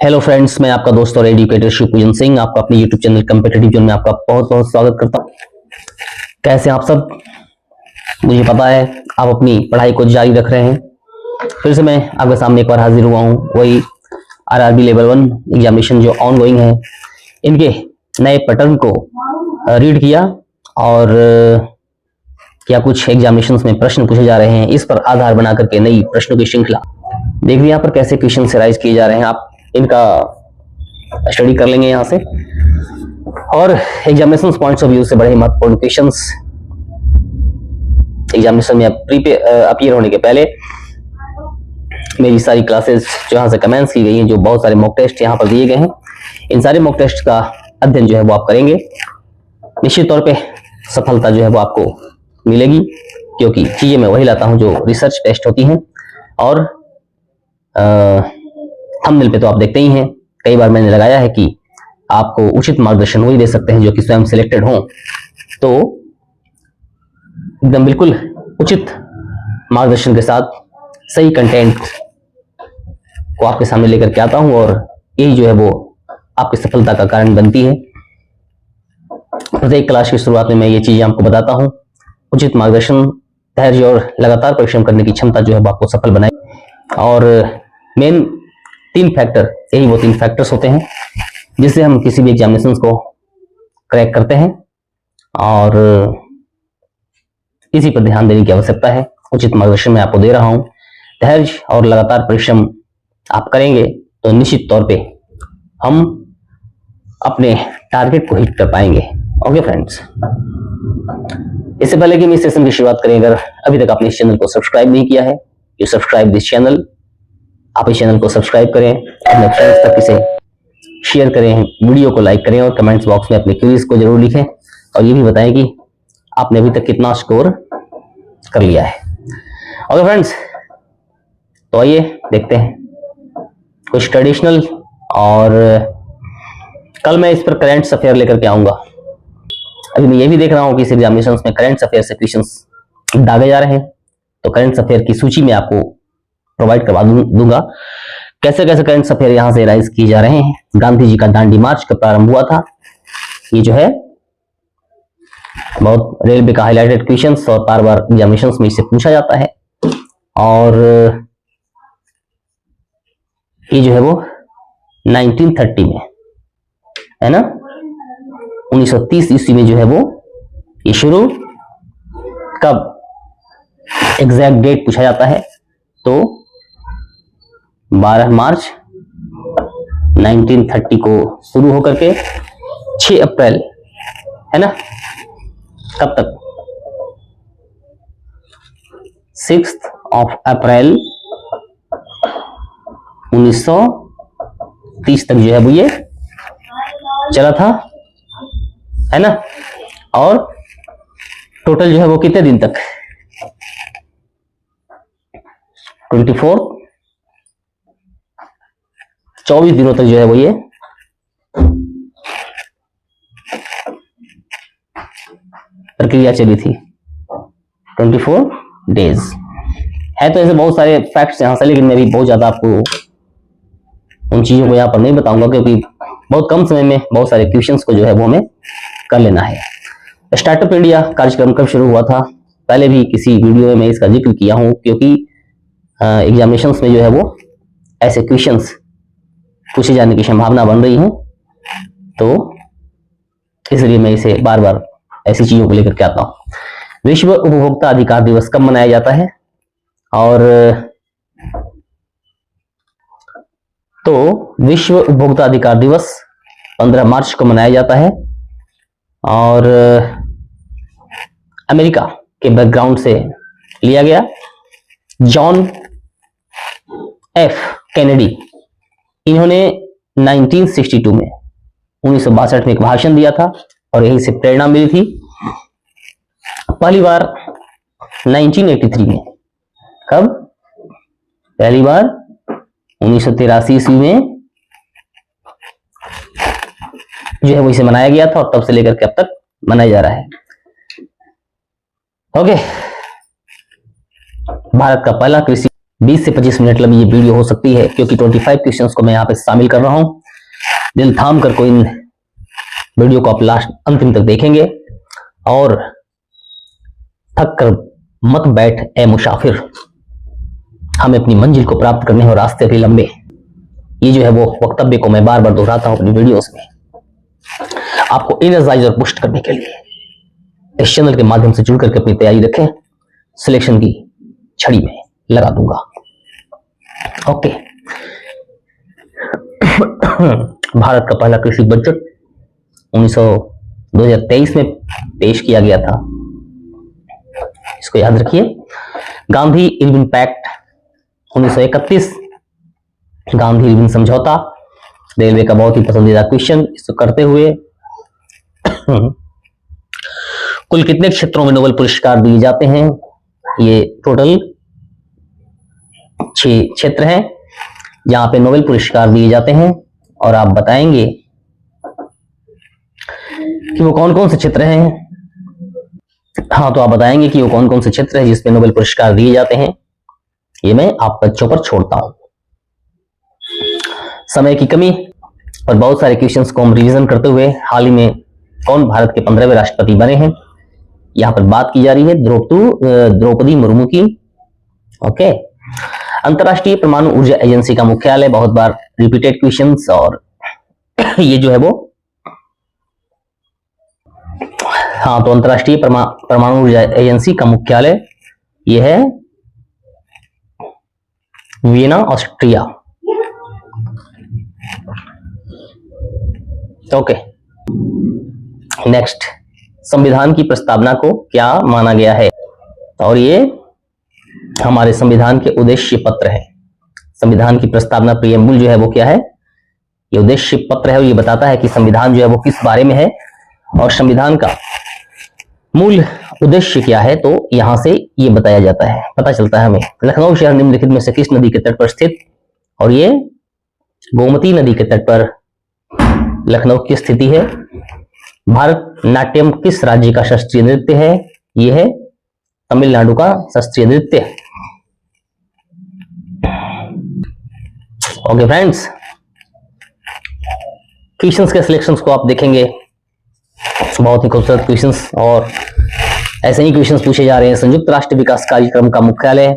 Hello friends, मैं आपका दोस्त और एजुकेटर शिवपूजन सिंह आपका अपने यूट्यूब चैनल कॉम्पिटिटिव जोन में आपका बहुत बहुत स्वागत करता हूँ। कैसे हैं आप सब? मुझे पता है आप अपनी पढ़ाई को जारी रख रहे हैं। फिर से मैं आपके सामने एक बार हाजिर हुआ हूँ। वही आरआरबी लेवल 1 एग्जामिनेशन जो ऑनगोइंग है, इनके नए पैटर्न को रीड किया और क्या कुछ एग्जामिनेशन में प्रश्न पूछे जा रहे हैं, इस पर आधार बना करके नई प्रश्नों की श्रृंखला देखिए यहाँ पर कैसे क्वेश्चन राइज किए जा रहे हैं। आप इनका स्टडी कर लेंगे यहाँ से और एग्जामिनेशन पॉइंट्स ऑफ व्यू से बड़े महत्वपूर्ण क्वेश्चंस एग्जामिनेशन में अपीयर होने के पहले मेरी सारी क्लासेस जो यहाँ से कमेंट्स की गई हैं, जो बहुत सारे मॉक टेस्ट यहाँ पर दिए गए हैं, इन सारे मॉक टेस्ट का अध्ययन जो है वो आप करेंगे। निश्चित तौर पे सफलता जो है वो आपको मिलेगी, क्योंकि चीजें मैं वही लाता हूँ जो रिसर्च टेस्ट होती हैं। और थंबनेल पे तो आप देखते ही हैं, कई बार मैंने लगाया है कि आपको उचित मार्गदर्शन वही दे सकते हैं जो कि स्वयं सिलेक्टेड हों। तो एकदम बिल्कुल उचित मार्गदर्शन के साथ सही कंटेंट को आपके सामने लेकर के आता हूं और यही जो है वो आपकी सफलता का कारण बनती है। प्रत्येक क्लास की शुरुआत में मैं ये चीजें आपको बताता हूं। उचित मार्गदर्शन, धैर्य और लगातार परिश्रम करने की क्षमता जो है आपको सफल बनाए। और मेन 3 फैक्टर, यही वो 3 फैक्टर्स होते हैं जिससे हम किसी भी एग्जामिनेशन को क्रैक करते हैं, और इसी पर ध्यान देने की आवश्यकता है। उचित मार्गदर्शन मैं आपको दे रहा हूं। धैर्य और लगातार परिश्रम आप करेंगे तो निश्चित तौर पे हम अपने टारगेट को हिट कर पाएंगे। ओके फ्रेंड्स, इससे पहले कि हम इस सेशन की शुरुआत करें, अगर अभी तक आपने इस चैनल को सब्सक्राइब नहीं किया है, यू सब्सक्राइब दिस चैनल। आप इस चैनल को सब्सक्राइब करें, अपने फ्रेंड्स तक इसे शेयर करें, वीडियो को लाइक करें और कमेंट्स बॉक्स में अपने क्वेरीज को जरूर लिखें और ये भी बताएं कि आपने अभी तक कितना स्कोर कर लिया है। ओके फ्रेंड्स, तो आइए देखते हैं कुछ ट्रेडिशनल, और कल मैं इस पर करंट अफेयर लेकर के आऊंगा। अभी मैं ये भी देख रहा हूं कि इस एग्जामिनेशन में करंट अफेयर से क्वेश्चंस दागे जा रहे हैं, तो करंट अफेयर की सूची में आपको प्रोवाइड करवा दूंगा कैसे कैसे करंट अफेयर यहां से राइज किए जा रहे हैं। गांधी जी का दांडी मार्च कब प्रारंभ हुआ था, ये जो है बहुत रेलवे का हाईलाइटेड क्वेश्चंस और बार बार एग्जामिनेशंस में इससे पूछा जाता है। और ये जो है वो 1930 में है ना, 1930 ईस्वी में जो है वो ये शुरू, कब एग्जैक्ट डेट पूछा जाता है तो 12 मार्च 1930 को शुरू होकर के 6 अप्रैल है ना, कब तक 6 अप्रैल 1930 तक जो है वो ये चला था, है ना। और टोटल जो है वो कितने दिन तक, 24 दिनों तक जो है वो ये प्रक्रिया चली थी। 24 डेज है। तो ऐसे बहुत सारे फैक्ट्स यहां से, लेकिन मैं भी बहुत ज्यादा आपको उन चीजों को यहां पर नहीं बताऊंगा, क्योंकि बहुत कम समय में बहुत सारे क्वेश्चंस को जो है वो हमें कर लेना है। स्टार्टअप इंडिया कार्यक्रम कब शुरू हुआ था, पहले भी किसी वीडियो में मैं इसका जिक्र किया हूं, क्योंकि एग्जामिनेशंस में जो है वो ऐसे क्वेश्चंस पूछे जाने की संभावना बन रही है, तो इसलिए मैं इसे बार बार ऐसी चीजों को लेकर के आता हूं। विश्व उपभोक्ता अधिकार दिवस कब मनाया जाता है, और तो विश्व उपभोक्ता अधिकार दिवस 15 मार्च को मनाया जाता है। और अमेरिका के बैकग्राउंड से लिया गया। जॉन एफ कैनेडी, इन्होंने 1962 में 1962 में एक भाषण दिया था और यहीं से प्रेरणा मिली थी। पहली बार 1983 में, कब, पहली बार 1983 ईस्वी में जो है वो इसे मनाया गया था और तब से लेकर के अब तक मनाया जा रहा है। ओके, भारत का पहला कृषि 20 से 25 मिनट लंबी ये वीडियो हो सकती है, क्योंकि 25 क्वेश्चंस को मैं यहाँ पे शामिल कर रहा हूँ। दिल थाम कर कोई इन वीडियो को आप लास्ट अंतिम तक देखेंगे और थक कर मत बैठ ए मुसाफिर, हमें अपनी मंजिल को प्राप्त करने और रास्ते भी लंबे। ये जो है वो वक्तव्य को मैं बार बार दोहराता हूं अपनी वीडियोस में, आपको एनर्जाइज और पुष्ट करने के लिए। इस चैनल के माध्यम से जुड़ करके अपनी तैयारी रखें, सिलेक्शन की छड़ी में लगा दूंगा। ओके। भारत का पहला कृषि बजट 2023 में पेश किया गया था, इसको याद रखिए। Gandhi Irwin pact 1931, Gandhi Irwin समझौता, रेलवे का बहुत ही पसंदीदा क्वेश्चन। इसको करते हुए कुल कितने क्षेत्रों में नोबेल पुरस्कार दिए जाते हैं? ये टोटल 6 क्षेत्र हैं जहां पे नोबेल पुरस्कार दिए जाते हैं, और आप बताएंगे कि वो कौन कौन से क्षेत्र हैं। हाँ, तो आप बताएंगे कि वो कौन कौन से क्षेत्र हैं जिसमें नोबेल पुरस्कार दिए जाते हैं। ये मैं आप बच्चों पर छोड़ता हूं। समय की कमी और बहुत सारे क्वेश्चंस को हम रिवीजन करते हुए हाल ही में कौन भारत के 15वें राष्ट्रपति बने हैं, यहां पर बात की जा रही है द्रौपदी मुर्मू की। ओके। अंतरराष्ट्रीय परमाणु ऊर्जा एजेंसी का मुख्यालय, बहुत बार रिपीटेड क्वेश्चंस, और ये जो है वो, हाँ, तो अंतरराष्ट्रीय परमाणु ऊर्जा एजेंसी का मुख्यालय ये है वियना, ऑस्ट्रिया। ओके। नेक्स्ट, संविधान की प्रस्तावना को क्या माना गया है? और ये हमारे संविधान के उद्देश्य पत्र है। संविधान की प्रस्तावना प्रियम्बुल जो है वो क्या है? ये उद्देश्य पत्र है, और ये बताता है कि संविधान जो है वो किस बारे में है और संविधान का मूल उद्देश्य क्या है। तो यहां से ये बताया जाता है, पता चलता है हमें। लखनऊ शहर निम्नलिखित में से किस नदी के तट पर स्थित? और ये गोमती नदी के तट पर लखनऊ की स्थिति है। भारत नाट्यम किस राज्य का शास्त्रीय नृत्य है? यह है तमिलनाडु का शास्त्रीय नृत्य। ओके फ्रेंड्स, क्वेश्चंस के सिलेक्शंस को आप देखेंगे, बहुत ही खूबसूरत क्वेश्चंस, और ऐसे ही क्वेश्चंस पूछे जा रहे हैं। संयुक्त राष्ट्र विकास कार्यक्रम का मुख्यालय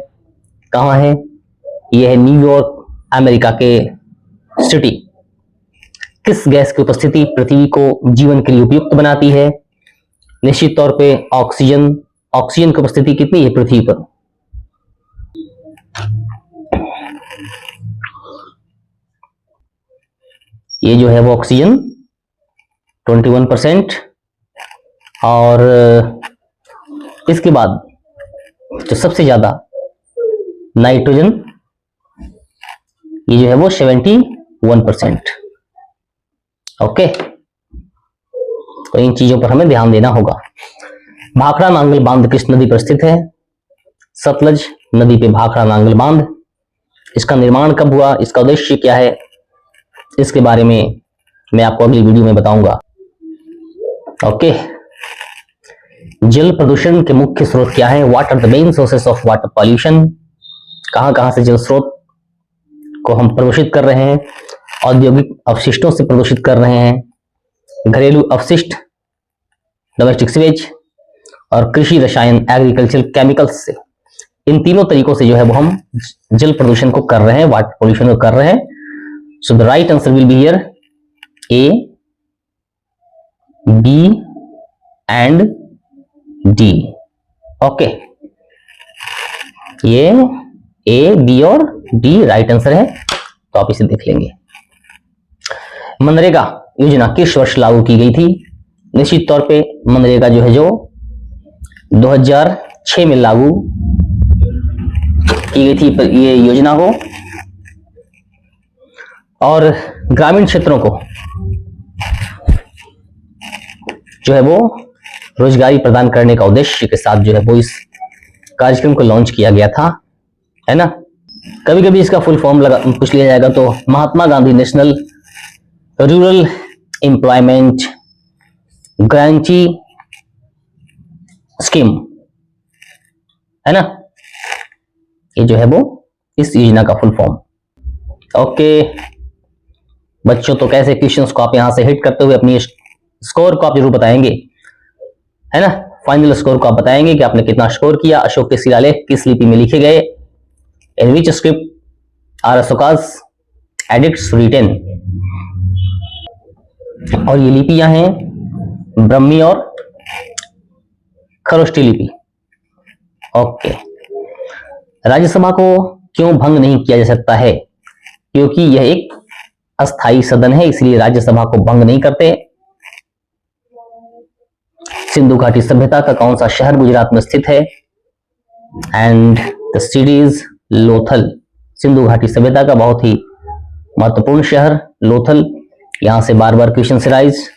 कहां है? यह है न्यूयॉर्क, अमेरिका के सिटी। किस गैस की उपस्थिति पृथ्वी को जीवन के लिए उपयुक्त बनाती है? निश्चित तौर पे ऑक्सीजन। ऑक्सीजन की उपस्थिति कितनी है पृथ्वी पर? ये जो है वो ऑक्सीजन 21%, और इसके बाद जो सबसे ज्यादा नाइट्रोजन, ये जो है वो 71%। ओके, तो इन चीजों पर हमें ध्यान देना होगा। भाखड़ा नांगल बांध किस नदी पर स्थित है? सतलज नदी पे भाखड़ा नांगल बांध। इसका निर्माण कब हुआ? इसका उद्देश्य क्या है? इसके बारे में मैं आपको अगली वीडियो में बताऊंगा। ओके। जल प्रदूषण के मुख्य स्रोत क्या है? What are the main sources of water pollution? कहां कहां से जल स्रोत को हम प्रदूषित कर रहे हैं? औद्योगिक अवशिष्टों से प्रदूषित कर रहे हैं, घरेलू अपशिष्ट डोमेस्टिक सीवेज, और कृषि रसायन एग्रीकल्चर केमिकल्स से। इन तीनों तरीकों से जो है वो हम जल प्रदूषण को कर रहे हैं, वाटर पोल्यूशन को कर रहे हैं। So the right answer will be here A, B and D. Okay, ये ए, बी और डी राइट आंसर है, तो आप इसे देख लेंगे। मनरेगा योजना किस वर्ष लागू की गई थी? निश्चित तौर पे मनरेगा जो है जो 2006 में लागू की गई थी ये योजना को, और ग्रामीण क्षेत्रों को जो है वो रोजगारी प्रदान करने का उद्देश्य के साथ जो है वो इस कार्यक्रम को लॉन्च किया गया था, है ना। कभी कभी इसका फुल फॉर्म पूछ लिया जाएगा तो Mahatma Gandhi national rural employment guarantee scheme, है ना। ये जो है वो इस योजना का फुल फॉर्म। ओके बच्चों, तो कैसे क्वेश्चंस को आप यहां से हिट करते हुए अपनी स्कोर को आप जरूर बताएंगे, है ना। फाइनल स्कोर को आप बताएंगे कि आपने कितना स्कोर किया। अशोक के शिलालेख किस लिपि में लिखे गए? इन विच स्क्रिप्ट आर अशोकास एडिक्ट्स रिटेन। और ये लिपियां हैं ब्रह्मी और खरोष्टी लिपि। ओके, राज्यसभा को क्यों भंग नहीं किया जा सकता है? क्योंकि यह एक अस्थायी सदन है, इसलिए राज्यसभा को भंग नहीं करते। सिंधु घाटी सभ्यता का कौन सा शहर गुजरात में स्थित है? And the city is Lothal. Sindhu घाटी सभ्यता का बहुत ही महत्वपूर्ण शहर लोथल। यहां से बार बार क्वेश्चन राइज।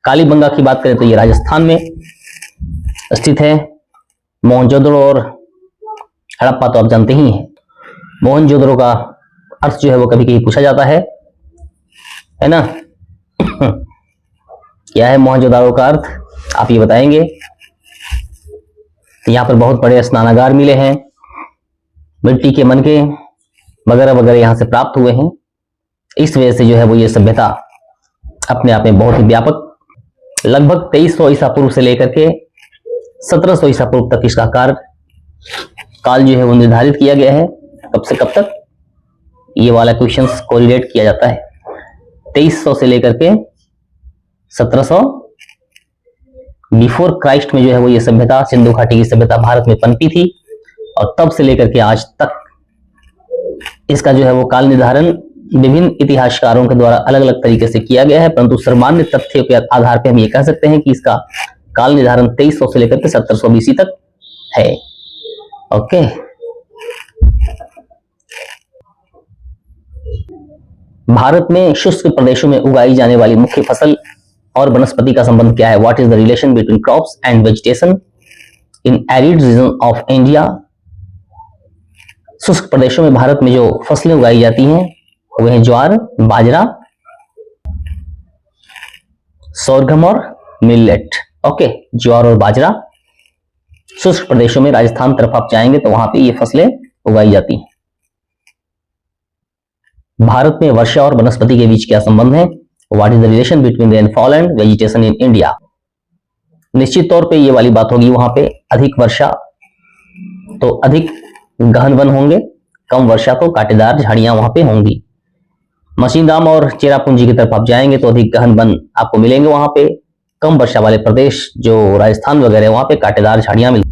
कालीबंगा की बात करें तो ये राजस्थान में स्थित है। मोहनजोदड़ो और हड़प्पा तो आप जानते ही हैं। मोहनजोदड़ो का अर्थ जो है वो कभी कभी पूछा जाता है ना। क्या है मोहनजोदड़ो का अर्थ, आप ये बताएंगे। यहाँ पर बहुत बड़े स्नानागार मिले हैं, मिट्टी के मनके वगैरह वगैरह यहाँ से प्राप्त हुए हैं। इस वजह से जो है वो ये सभ्यता अपने आप में बहुत ही व्यापक, लगभग 2300 ईसा पूर्व से लेकर के 1700 ईसा पूर्व तक इसका काल जो है वो निर्धारित किया गया है। कब से कब तक ये वाला क्वेश्चंस कोरिलेट किया जाता है। 2300 से लेकर के 1700 बिफोर क्राइस्ट में जो है वो ये सभ्यता, सिंधु घाटी की सभ्यता भारत में पनपी थी। और तब से लेकर के आज तक इसका जो है वो काल निर्धारण विभिन्न इतिहासकारों के द्वारा अलग अलग तरीके से किया गया है, परंतु सर्वमान्य तथ्यों के आधार पर हम ये कह सकते हैं कि इसका काल निर्धारण 2300 से लेकर के 1700 बीसी तक है। ओके, भारत में शुष्क प्रदेशों में उगाई जाने वाली मुख्य फसल और वनस्पति का संबंध क्या है? What is the relation between crops and vegetation in arid region of India. शुष्क प्रदेशों में भारत में जो फसलें उगाई जाती हैं वह है ज्वार, बाजरा, सोरगम और मिलेट। ओके, ज्वार और बाजरा शुष्क प्रदेशों में, राजस्थान तरफ आप जाएंगे तो वहां पे ये फसलें उगाई जाती हैं। भारत में वर्षा और वनस्पति के बीच क्या संबंध है? What is the relation between rainfall and vegetation in India. निश्चित तौर पे ये वाली बात होगी, वहां पे अधिक वर्षा तो अधिक गहन वन होंगे, कम वर्षा तो कांटेदार झाड़ियां वहां पे होंगी। मशीनराम और चेरापूंजी की तरफ आप जाएंगे तो अधिक गहन वन आपको मिलेंगे वहां पे। कम वर्षा वाले प्रदेश जो राजस्थान वगैरह वहां पे कांटेदार झाड़ियां मिलती,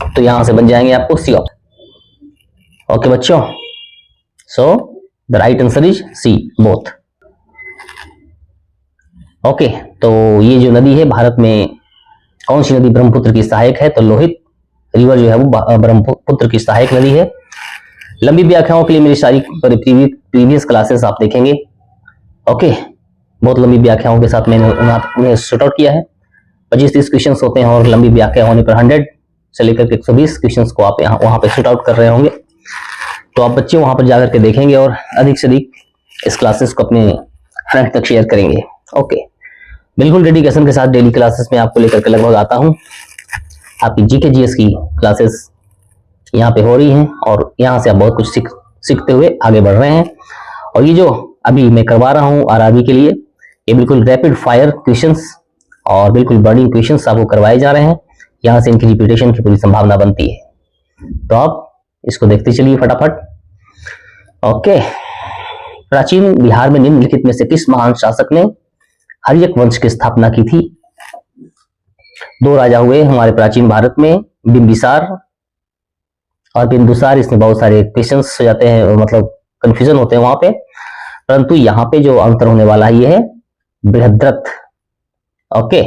तो यहां से बन जाएंगे आपको सी ऑप्शन। ओके बच्चों, so the right answer is C, both. Okay, तो ये जो नदी है भारत में कौन सी नदी ब्रह्मपुत्र की सहायक है? तो लोहित रिवर जो है वो ब्रह्मपुत्र की सहायक नदी है। लंबी व्याख्याओं के लिए मेरी सारी प्रीवियस क्लासेस आप देखेंगे। ओके, बहुत लंबी व्याख्याओं के साथ मैंने उन्हें शॉर्ट आउट किया है। 25-30 क्वेश्चन होते हैं और लंबी व्याख्या होने पर 100 से लेकर के 120 क्वेश्चन को आप यहाँ वहां पे शॉर्ट आउट कर रहे होंगे। तो आप बच्चे वहां पर जाकर के देखेंगे और अधिक से अधिक इस क्लासेस को अपने फ्रेंड तक शेयर करेंगे। ओके, बिल्कुल डेडिकेशन के साथ डेली क्लासेस में आपको लेकर के लगभग आता हूँ। आपकी जीके जीएस की क्लासेस यहाँ पे हो रही हैं और यहाँ से आप बहुत कुछ सीखते हुए आगे बढ़ रहे हैं। और ये जो अभी मैं करवा रहा हूँ आरआरबी के लिए, ये बिल्कुल रैपिड फायर क्वेश्चंस और बिल्कुल बर्निंग क्वेश्चंस आपको करवाए जा रहे हैं। यहाँ से इनकी रिपीटेशन की पूरी संभावना बनती है, तो आप इसको देखते चलिए फटाफट। ओके, प्राचीन बिहार में निम्नलिखित में से किस महान शासक ने हर्यक वंश की स्थापना की थी? 2 राजा हुए हमारे प्राचीन भारत में, बिंबिसार और बिंदुसार। इसमें बहुत सारे क्वेश्चंस हो जाते हैं, मतलब कंफ्यूजन होते हैं वहां पे, परंतु यहाँ पे जो आंसर होने वाला है ये है बृहद्रथ। ओके,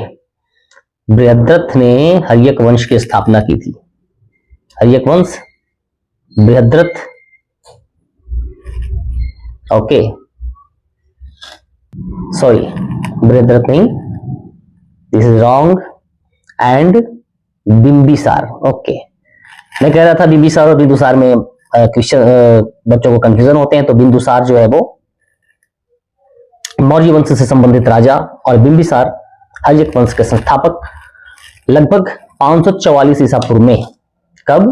बृहद्रथ ने हर्यक वंश की स्थापना की थी। हर्यक वंश, बृहद्रथ। ओके, सॉरी, बृहद्रथ नहीं, this is wrong, and Bimbisara. Okay, मैं कह रहा था बिंबिसार और बिंदुसार में क्वेश्चन बच्चों को कंफ्यूजन होते हैं। तो बिंदुसार जो है वो मौर्य वंश से संबंधित राजा और बिंबिसार हर्यक वंश के संस्थापक, लगभग 544 ईसा पूर्व में। कब?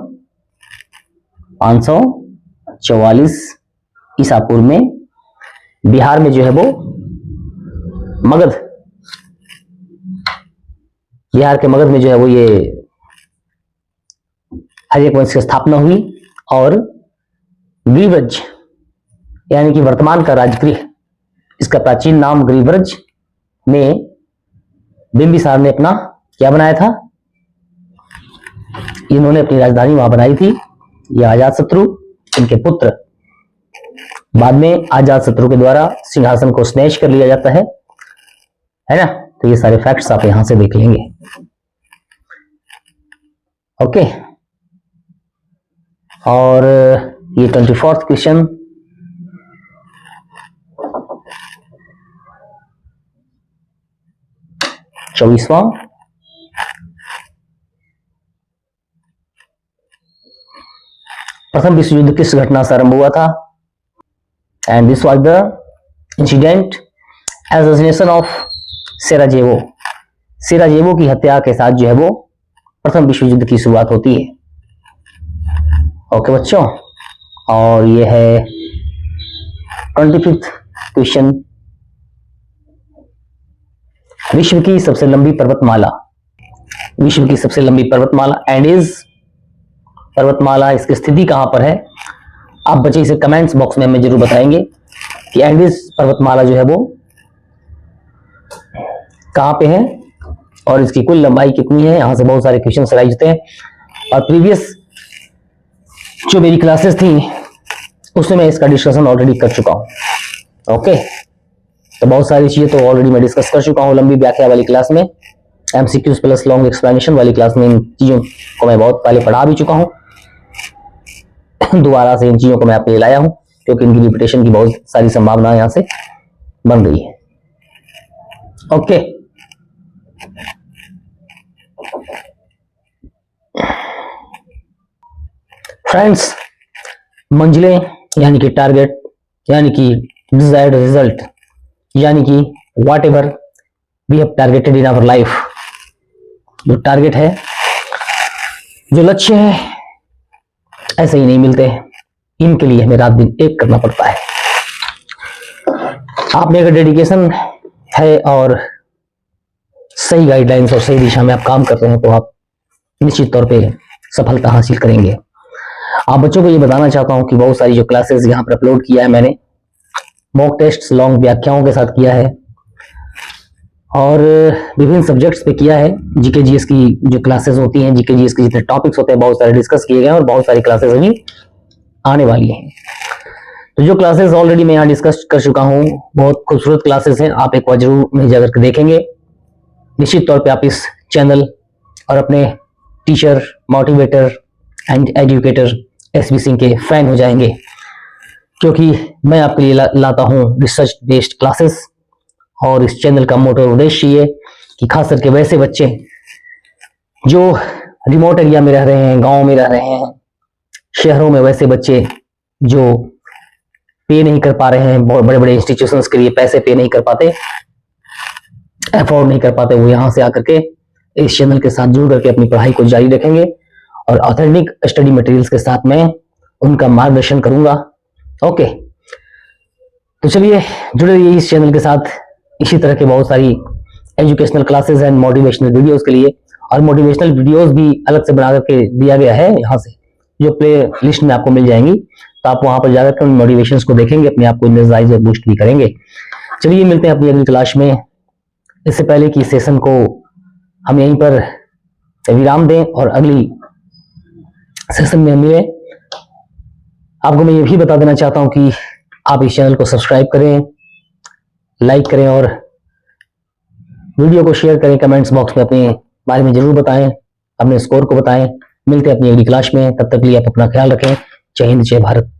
544 44 ईसा पूर्व में बिहार में जो है वो मगध, बिहार के मगध में जो है वो ये हर्यक वंश की स्थापना हुई और ग्रीव्रज यानी कि वर्तमान का राजगृह, इसका प्राचीन नाम ग्रीव्रज में बिंबिसार ने अपना क्या बनाया था, इन्होंने अपनी राजधानी वहां बनाई थी। यह अजातशत्रु, इनके पुत्र, बाद में अजातशत्रु के द्वारा सिंहासन को स्नैच कर लिया जाता है ना। तो ये सारे फैक्ट्स आप यहां से देख लेंगे। ओके, और ये 24th क्वेश्चन, चौबीसवां, प्रथम विश्व युद्ध किस घटना से आरंभ हुआ था? And this was the incident assassination of Sarajevo. Sarajevo की हत्या के साथ जो है वो प्रथम विश्व युद्ध की शुरुआत होती है। ओके बच्चों, और ये है 25th क्वेश्चन, विश्व की सबसे लंबी पर्वतमाला, विश्व की सबसे लंबी पर्वतमाला एंडीज पर्वतमाला, इसकी स्थिति कहां पर है? आप बच्चे इसे कमेंट्स बॉक्स में हमें जरूर बताएंगे कि एंडीज पर्वतमाला जो है वो कहां पे है और इसकी कुल लंबाई कितनी है। यहां से बहुत सारे क्वेश्चन राइज होते हैं और प्रीवियस जो मेरी क्लासेस थी उसमें मैं इसका डिस्कशन ऑलरेडी कर चुका हूं। ओके, तो बहुत सारी चीजें तो ऑलरेडी मैं डिस्कस कर चुका हूं लंबी व्याख्या वाली क्लास में, एमसीक्यूज प्लस लॉन्ग एक्सप्लेनेशन वाली क्लास में इन चीजों को मैं बहुत पहले पढ़ा भी चुका हूं। दोबारा से इन चीजों को मैं आपके लिए लाया हूं क्योंकि इनकी रिपीटेशन की बहुत सारी संभावना यहां से बन रही है। ओके, फ्रेंड्स, मंजिलें यानी कि टारगेट यानी कि डिजायर्ड रिजल्ट यानी कि whatever we have targeted in our life, जो टारगेट है, जो लक्ष्य है, ऐसे ही नहीं मिलते। इनके लिए हमें रात दिन एक करना पड़ता है। आप में अगर डेडिकेशन है और सही गाइडलाइंस और सही दिशा में आप काम कर रहे हैं तो आप निश्चित तौर पे सफलता हासिल करेंगे। आप बच्चों को ये बताना चाहता हूं कि बहुत सारी जो क्लासेस यहाँ पर अपलोड किया है मैंने, मॉक टेस्ट लॉन्ग व्याख्याओं के साथ किया है और विभिन्न सब्जेक्ट्स पे किया है। जीके जीएस की जो क्लासेस होती हैं, जीके जीएस के जितने टॉपिक्स होते हैं बहुत सारे डिस्कस किए गए हैं और बहुत सारी क्लासेस अभी आने वाली हैं। तो जो क्लासेस ऑलरेडी मैं यहाँ डिस्कस कर चुका हूँ, बहुत खूबसूरत क्लासेस हैं, आप एक बार जरूर में जाकर के देखेंगे। निश्चित तौर पे आप इस चैनल और अपने teacher, motivator and educator SB Singh के फैन हो जाएंगे, क्योंकि मैं आपके लिए लाता हूँ रिसर्च बेस्ड क्लासेस। और इस चैनल का मोटो उद्देश्य ये कि खास करके वैसे बच्चे जो रिमोट एरिया में रह रहे हैं, गांव में रह रहे हैं, शहरों में वैसे बच्चे जो पे नहीं कर पा रहे हैं, बहुत बड़े बड़े इंस्टीट्यूशंस के लिए पैसे पे नहीं कर पाते, अफोर्ड नहीं कर पाते, वो यहाँ से आकर के इस चैनल के साथ जुड़ करके अपनी पढ़ाई को जारी रखेंगे और ऑथेंटिक स्टडी मटेरियल्स के साथ मैं उनका मार्गदर्शन करूंगा। ओके, तो चलिए जुड़े रहिए इस चैनल के साथ। इसी तरह के बहुत सारी educational classes and motivational videos के लिए, और मोटिवेशनल वीडियोस भी अलग से बना करके दिया गया है यहाँ से, जो प्ले लिस्ट में आपको मिल जाएंगी, तो आप वहां पर जाकर के उन मोटिवेशंस को देखेंगे, अपने आप को एनर्जाइज और बूस्ट भी करेंगे। चलिए मिलते हैं अपनी अगली क्लास में। इससे पहले कि सेशन को हम यहीं पर विराम दें और अगली सेशन में मिले, आपको मैं ये भी बता देना चाहता हूं कि आप इस चैनल को सब्सक्राइब करें, लाइक करें और वीडियो को शेयर करें। कमेंट्स बॉक्स में अपने बारे में जरूर बताएं, अपने स्कोर को बताएं। मिलते हैं अपनी अगली क्लास में, तब तक के लिए आप अपना ख्याल रखें। जय हिंद, जय भारत।